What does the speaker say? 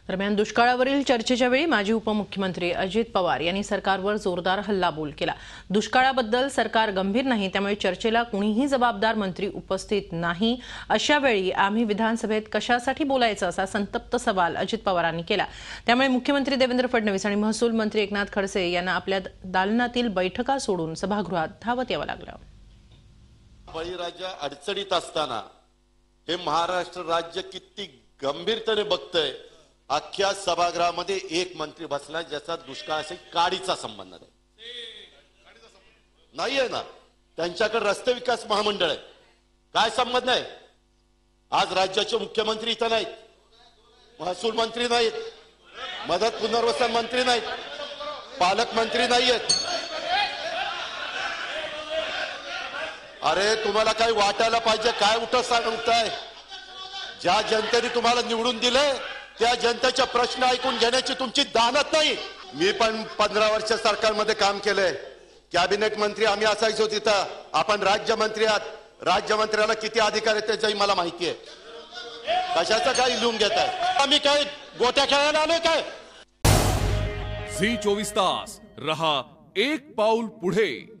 दरम्यान दुष्काळावरील चर्चेच्या वेळी माजी उपमुख्यमंत्री अजित पवार यांनी सरकारवर जोरदार हल्लाबोल केला। दुष्काळाबद्दल सरकार गंभीर नाही, त्यामुळे चर्चेला कुणीही जबाबदार मंत्री उपस्थित नाही। अशा वेळी आम्ही विधानसभेत कशासाठी बोलायचं असा संतप्त सवाल अजित पवारांनी केला। त्यामुळे मुख्यमंत्री देवेंद्र फडणवीस आणि महसूल मंत्री एकनाथ खडसे यांना आपल्या दालनातील बैठका सोडून सभागृहात धावत यावं लागलं। बळीराजा अडचणीत असताना हे महाराष्ट्र राज्य किती गंभीरतेने बघतंय। अख्ख्या सभागृहामध्ये एक मंत्री बसला ज्याचा दुष्काळाशी काडीचा संबंध नाहीये ना। त्यांच्याकडे रस्ते विकास महामंडळ आहे, काय संबंध नाही। आज राज्याचे मुख्यमंत्री इथं नाहीत, महसूल मंत्री नाहीत, मदत पुनर्वसन मंत्री नाहीत, पालकमंत्री नाहीयेत। अरे तुम्हाला काही वाटायला पाहिजे, काय उठत सांगताय? ज्या जनतेने तुम्हाला निवडून दिले त्या जनतेचे प्रश्न ऐकून घेण्याची तुमची दानत नाही। मी पण 15 वर्ष सरकारमध्ये काम केलंय, कॅबिनेट मंत्री आम्ही असायचो तिथं। आपण राज्यमंत्री आहात, राज्यमंत्र्याला किती अधिकार आहेत त्याचंही मला माहिती आहे। कशाचं काय लिहून घेताय? आम्ही काय गोट्या खेळायला आलोय काय? झी 24 तास रहा एक पाऊल पुढे।